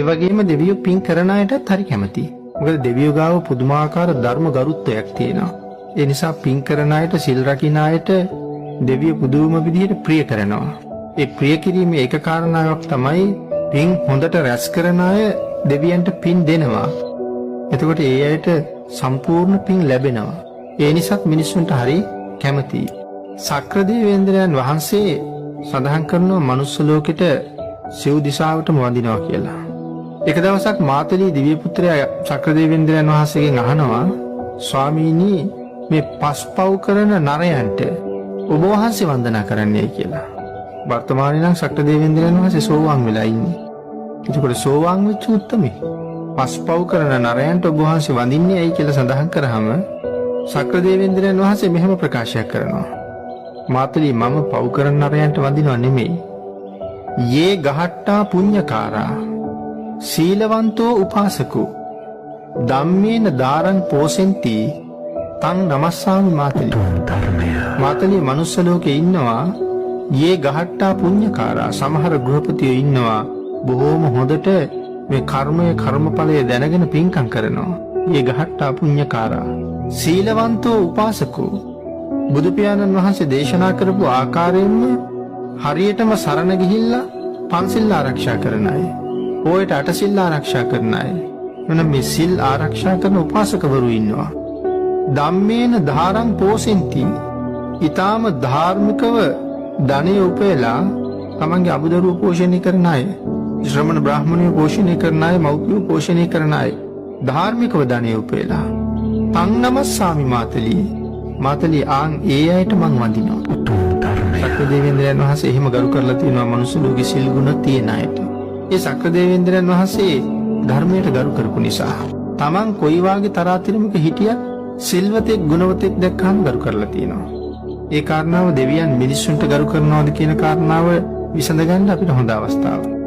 වගේම දෙවියෝ පින් කරන අයටත් හරි කැමතියි. මොකද දෙවියෝ ගාව පුදුමාකාර ධර්ම ගරුත්වයක් තියෙනවා. ඒ නිසා පින් කරන අයට, සිල් රකින්න අයට දෙවියෝ පුදුම විදිහට ප්‍රිය කරනවා. ඒ ප්‍රිය කිරීමේ එක කාරණාවක් තමයි පින් හොඳට රැස් කරන අය දෙවියන්ට පින් දෙනවා. එතකොට ඒ අයට සම්පූර්ණ පින් ලැබෙනවා. ඒ නිසාත් මිනිස්සුන්ට හරි කැමතියි. සක්‍ර දේවේන්ද්‍රයන් වහන්සේ සඳහන් කරනවා මනුස්ස ලෝකෙට සිව් දිසාවටම වඳිනවා කියලා. එක දවසක් මාතලී දිව්‍ය පුත්‍රයා සක්‍ර දේවේන්ද්‍රයන් වහන්සේගෙන් අහනවා, ස්වාමීනි මේ පස්පව් කරන නරයන්ට ඔබ වහන්සේ වන්දනා කරන්නයි කියලා. වර්තමානයේ නම් සක්‍ර දේවේන්ද්‍රයන් වහන්සේ සෝවාන් වෙලා ඉන්නේ. එතකොට සෝවාන් වෙච්ච උත්තමේ පස්පව් කරන නරයන්ට ඔබ වහන්සේ වඳින්නේ ඇයි කියලා සඳහන් කරාම සක්‍ර දේවේන්ද්‍රයන් වහන්සේ මෙහෙම ප්‍රකාශයක් කරනවා. මාතලී මම පව් කරන නරයන්ට වඳිනව නෙමෙයි. යේ ගහට්ටා පුඤ්ඤකාරා සීලවන්තෝ උපාසකෝ ධම්මේන දාරං පෝසෙන්ති තං නමස්සාමි මාතලී. මාතලී මනුස්ස ලෝකේ ඉන්නවා යේ ගහට්ටා පුඤ්ඤකාරා, සමහර ගෘහපතියෝ ඉන්නවා බොහෝම හොඳට මේ කර්මය කර්මඵලය දැනගෙන පින්කම් කරනවා. යේ ගහට්ටා පුඤ්ඤකාරා සීලවන්තෝ උපාසකෝ, බුදු පියාණන් වහන්සේ දේශනා කරපු ආකාරයෙන්ම හරියටම සරණ ගිහිල්ලා පන්සිල් ආරක්ෂා කරන අය, පොයට අටසිල් ආරක්ෂා කරන අය, එනම් මේ සිල් ආරක්ෂා කරන උපාසකවරු ඉන්නවා. ධම්මේන ධාරං පෝසෙන්ති, ඊටාම ධාර්මිකව ධනෙ උපයලා තමන්ගේ අබුදරුව පෝෂණය කරන අය, ශ්‍රමණ බ්‍රාහ්මණයෝ පෝෂණය කරන අය, මව්පියෝ පෝෂණය කරන අය, ධාර්මිකව ධනෙ උපයලා තං නමස්සාමි මාතලී. මාතලී ආන් ඒ අයට මං වඳිනවා. සක්‍ර දේවේන්ද්‍රයන් වහන්සේ එහෙම ගරු කරලා තියෙනවා මනුස්ස ලෝකෙ සිල් ගුණ තියෙන අයට. ඒ සක්‍ර දේවේන්ද්‍රයන් වහන්සේ ධර්මයට ගරු කරපු නිසා තමන් කොයි වාගේ තරාතිරමක හිටියත් සිල්වතෙක් ගුණවතෙක් දැක්කම ගරු කරලා තියෙනවා. ඒ කාරණාව දෙවියන් මිනිස්සුන්ට ගරු කරනවාද කියන කාරණාව විසඳගන්න අපිට හොඳ අවස්ථාවක්.